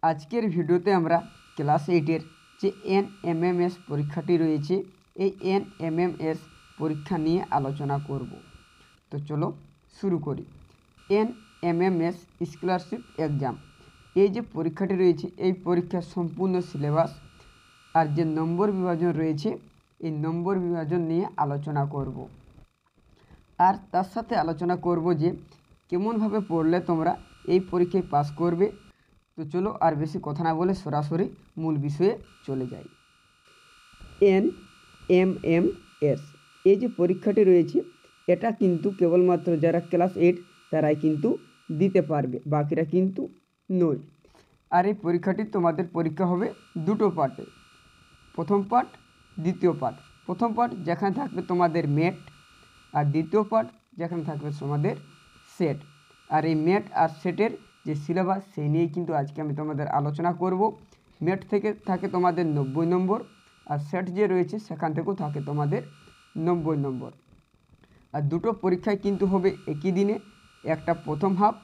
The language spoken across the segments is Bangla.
আজকের ভিডিওতে আমরা ক্লাস 8-এর যে এনএমএমএস পরীক্ষাটি রয়েছে এই এনএমএমএস পরীক্ষা নিয়ে আলোচনা করব। তো চলো শুরু করি। এনএমএমএস স্কলারশিপ এক্সাম, এই যে পরীক্ষাটি রয়েছে এই পরীক্ষার সম্পূর্ণ সিলেবাস আর যে নম্বর বিভাজন রয়েছে এই নম্বর বিভাজন নিয়ে আলোচনা করব। আর তার সাথে আলোচনা করব যে কেমনভাবে পড়লে তোমরা এই পরীক্ষায় পাস করবে। তো চলো আর বেশি কথা না বলে সরাসরি মূল বিষয়ে চলে যাই। এনএমএমএস এই যে পরীক্ষাটি রয়েছে এটা কিন্তু কেবলমাত্র যারা ক্লাস 8 তারাই কিন্তু দিতে পারবে, বাকিরা কিন্তু নয়। আর এই পরীক্ষাটি তোমাদের পরীক্ষা হবে দুটো পার্টে, প্রথম পার্ট দ্বিতীয় পার্ট। প্রথম পার্ট যেখানে থাকবে তোমাদের মেট, আর দ্বিতীয় পার্ট যেখানে থাকবে তোমাদের সেট। আর এই মেট আর সেটের যে সিলেবাস সেই নিয়েই কিন্তু আজকে আমি তোমাদের আলোচনা করব। মেট থেকে থাকে তোমাদের 90 নম্বর, আর সেট যে রয়েছে সেখান থেকেও থাকে তোমাদের 90 নম্বর। আর দুটো পরীক্ষায় কিন্তু হবে একই দিনে, একটা প্রথম হাফ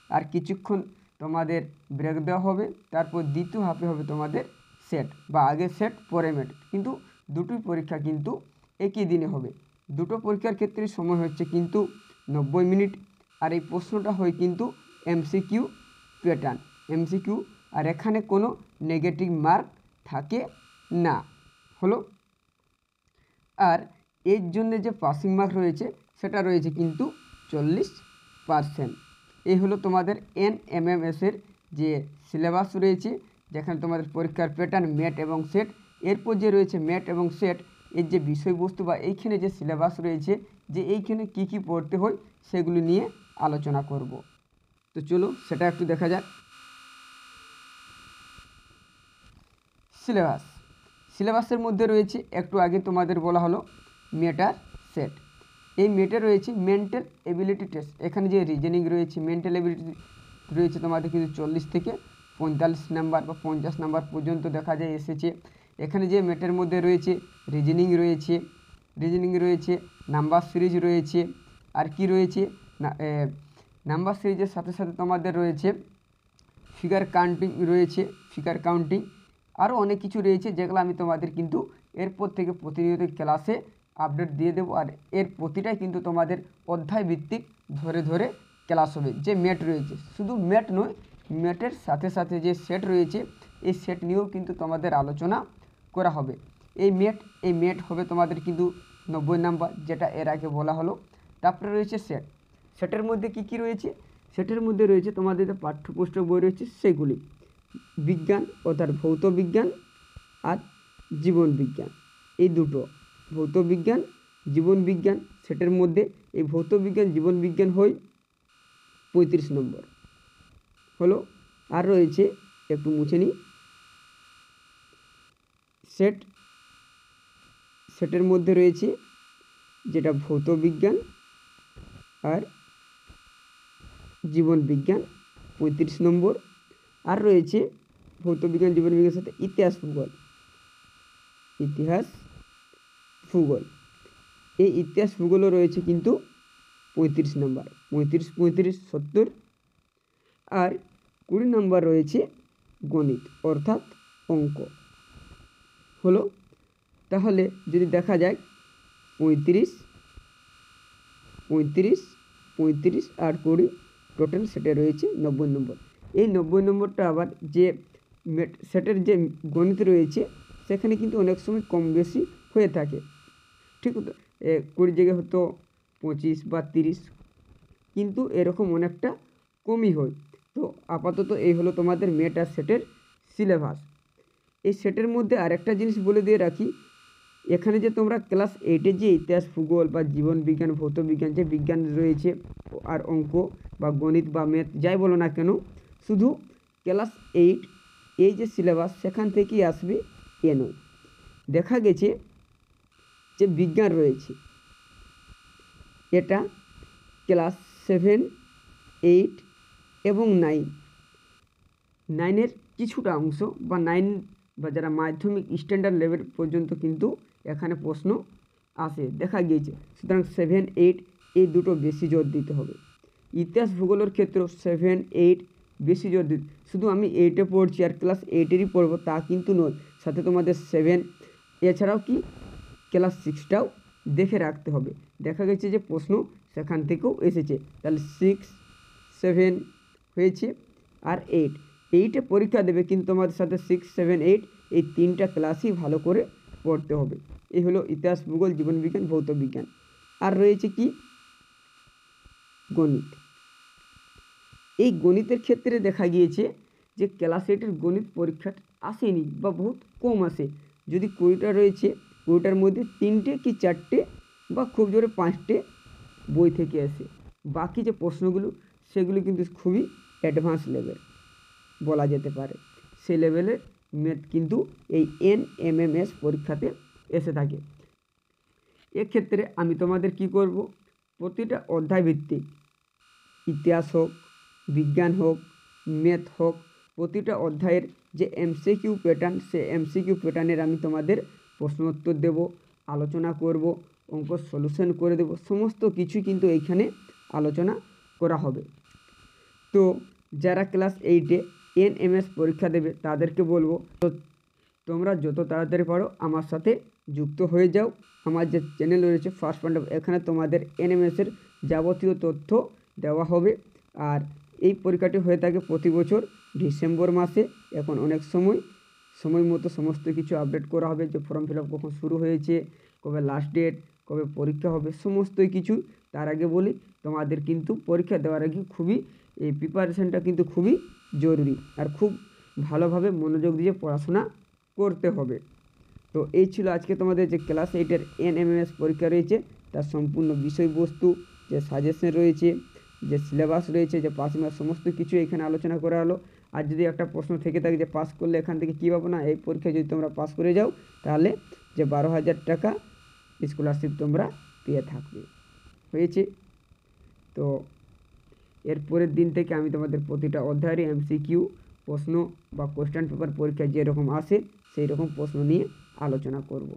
আর কিছুক্ষণ তোমাদের ব্রেক দেওয়া হবে, তারপর দ্বিতীয় হাফে হবে তোমাদের সেট বা আগে সেট পরে মেট, কিন্তু দুটোই পরীক্ষা কিন্তু একই দিনে হবে। দুটো পরীক্ষার ক্ষেত্রে সময় হচ্ছে কিন্তু 90 মিনিট। আর এই প্রশ্নটা হয় কিন্তু এমসিকিউ প্যাটার্ন, এমসিকিউ, আর এখানে কোনো নেগেটিভ মার্ক থাকে না। হলো, আর এর জন্য যে পাসিং মার্ক রয়েছে সেটা রয়েছে কিন্তু 40%। এই হলো তোমাদের এনএমএমএসের যে সিলেবাস রয়েছে, যেখানে তোমাদের পরীক্ষার প্যাটার্ন মেট এবং সেট। এরপর যে রয়েছে মেট এবং সেট এর যে বিষয়বস্তু বা এইখানে যে সিলেবাস রয়েছে যে এইখানে কি কি পড়তে হয় সেগুলো নিয়ে আলোচনা করব। তো চলো সেটা একটু দেখা যাক। সিলেবাসের মধ্যে রয়েছে একটু আগে তোমাদের বলা হলো মেট আর সেট। এই মেটে রয়েছে মেন্টাল এবিলিটি টেস্ট, এখানে যে রিজনিং রয়েছে মেন্টাল এবিলিটি রয়েছে তোমাদের কিন্তু 40 থেকে 45 নাম্বার বা 50 নাম্বার পর্যন্ত দেখা যায় এসেছে। এখানে যে মেটের মধ্যে রয়েছে রিজনিং রয়েছে নাম্বার সিরিজ রয়েছে, আর কি রয়েছে নাম্বার সিরিজের সাথে সাথে তোমাদের রয়েছে ফিগার কাউন্টিং আরও অনেক কিছু রয়েছে, যেগুলো আমি তোমাদের কিন্তু এরপর থেকে প্রতিনিয়ত ক্লাসে আপডেট দিয়ে দেবো। আর এর প্রতিটাই কিন্তু তোমাদের অধ্যায় ভিত্তিক ধরে ধরে ক্লাস হবে। যে মেট রয়েছে শুধু মেট নয়, মেটের সাথে সাথে যে সেট রয়েছে এই সেট নিয়েও কিন্তু তোমাদের আলোচনা করা হবে। এই মেট হবে তোমাদের কিন্তু 90 নাম্বার, যেটা এর আগে বলা হলো। তারপরে রয়েছে সেটের মধ্যে কি রয়েছে, সেটের মধ্যে রয়েছে তোমাদের যে পাঠ্যপুস্তক বই রয়েছে সেগুলি, বিজ্ঞান অর্থাৎ ভৌত বিজ্ঞান আর জীবন বিজ্ঞান, এই দুটো ভৌত বিজ্ঞান জীবন বিজ্ঞান। সেটের মধ্যে এই ভৌত বিজ্ঞান জীবন বিজ্ঞান হয় 35 নম্বর। হলো, আর রয়েছে একটু মুছে নিই সেটের মধ্যে রয়েছে যেটা ভৌত বিজ্ঞান আর জীবন বিজ্ঞান 35 নম্বর। আর রয়েছে ভৌত বিজ্ঞান জীবন বিজ্ঞানের সাথে ইতিহাস ভূগোল। এই ইতিহাস ভূগোলও রয়েছে কিন্তু 35 নম্বর, 35 70। আর 20 নম্বর রয়েছে গণিত অর্থাৎ অঙ্ক। হলো, তাহলে যদি দেখা যায় 35 আর 20 টোটাল সেটে রয়েছে 90 নম্বর। এই 90 নম্বরটা আবার যে সেটের যে গণিত রয়েছে সেখানে কিন্তু অনেক সময় কম বেশি হয়ে থাকে, ঠিক 20 জায়গায় হয়তো 25 বা 30, কিন্তু এরকম অনেকটা কমই হয়। তো আপাতত এই হলো তোমাদের মেট আর সেটের সিলেবাস। এই সেটের মধ্যে আরেকটা জিনিস বলে দিয়ে রাখি, এখানে যে তোমরা ক্লাস 8-এ যে ইতিহাস ভূগোল বা জীবন বিজ্ঞান ভৌত বিজ্ঞান যে বিজ্ঞান রয়েছে আর অঙ্ক বা গণিত বা ম্যাথ যাই বলো না কেন, শুধু ক্লাস 8 এই যে সিলেবাস সেখান থেকেই আসবে এ নয়। দেখা গেছে যে বিজ্ঞান রয়েছে এটা ক্লাস 7, 8 এবং 9-এর কিছুটা অংশ বা 9 বা যারা মাধ্যমিক স্ট্যান্ডার্ড লেভেল পর্যন্ত কিন্তু এখানে প্রশ্ন আসে দেখা গিয়েছে। সুতরাং 7, 8 এই দুটো বেশি জোর দিতে হবে। ইতিহাস ভূগোলের ক্ষেত্রেও 7, 8 বেশি জোর দিই। শুধু আমি 8-এ পড়ছি আর ক্লাস 8-এরই পড়বো তা কিন্তু নয়, সাথে তোমাদের 7 এছাড়াও কি ক্লাস 6টাও দেখে রাখতে হবে। দেখা গেছে যে প্রশ্ন সেখান থেকেও এসেছে, তাহলে 6, 7 হয়েছে আর 8 পরীক্ষা দেবে, কিন্তু তোমাদের সাথে 6, 7, 8 এই 3টা ক্লাসই ভালো করে পড়তে হবে। এই হলো ইতিহাস, ভূগোল, জীবনবিজ্ঞান, ভৌত বিজ্ঞান। আর রয়েছে কি গণিত। এই গণিতের ক্ষেত্রে দেখা গিয়েছে যে ক্লাস 8-এর গণিত পরীক্ষা আসেনি বা বহুত কম আসে। যদি 20টা রয়েছে, 20টার মধ্যে 3টে কি 4টে বা খুব জোরে 5টে বই থেকে আসে। বাকি যে প্রশ্নগুলো সেগুলো কিন্তু খুবই অ্যাডভান্স লেভেল বলা যেতে পারে। সেই লেভেলের ম্যাথ কিন্তু এই NMMS পরীক্ষাতে এসে থাকে। এক্ষেত্রে আমি তোমাদের কি করব, প্রতিটা অধ্যায় ভিত্তিক ইতিহাস হোক, বিজ্ঞান হোক, ম্যাথ হোক, প্রতিটা অধ্যায়ের যে MCQ প্যাটার্ন, সে MCQ প্যাটার্নের আমি তোমাদের প্রশ্ন উত্তর দেব, আলোচনা করব, অঙ্ক সলিউশন করে দেব, সমস্ত কিছু কিন্তু এইখানে আলোচনা করা হবে। তো যারা ক্লাস 8-এ NMS পরীক্ষা দেবে তাদেরকে বলবো, তো তোমরা যত তাড়াতাড়ি পারো আমার সাথে যুক্ত হয়ে যাও। আমার যে চ্যানেল রয়েছে ফার্স্ট পাণ্ডব, এখানে তোমাদের NMS-এর যাবতীয় তথ্য দেওয়া হবে। আর এই পরীক্ষাটি হয়ে থাকে প্রতি বছর ডিসেম্বর মাসে। এখন অনেক সময় মতো সমস্ত কিছু আপডেট করা হবে, যে ফর্ম ফিল আপ কখন শুরু হয়েছে, কবে লাস্ট ডেট, কবে পরীক্ষা হবে, সমস্তই কিছু। তার আগে বলি, তোমাদের কিন্তু পরীক্ষা দেওয়ার আগে এই প্রিপারেশানটা কিন্তু খুবই জরুরি, আর খুব ভালোভাবে মনোযোগ দিয়ে পড়াশোনা করতে হবে। তো এই ছিল আজকে তোমাদের যে ক্লাস 8-এর NMMS পরীক্ষা রয়েছে তার সম্পূর্ণ বিষয়বস্তু, যে সাজেশন রয়েছে, যে সিলেবাস রয়েছে, যে পাস মার্ক, সমস্ত কিছু এখানে আলোচনা করা হলো। আর যদি একটা প্রশ্ন থেকে থাকে যে পাস করলে এখান থেকে কী পাবো না, এই পরীক্ষায় যদি তোমরা পাস করে যাও তাহলে যে 12,000 টাকা স্কলারশিপ তোমরা পেয়ে থাকবে। হয়েছে? তো এর পরের দিন থেকে আমি তোমাদের প্রতিটা অধ্যায়ের MCQ প্রশ্ন বা কোশ্চেন পেপার পরীক্ষায় যেরকম আসে সেই রকম প্রশ্ন নিয়ে আলোচনা করব।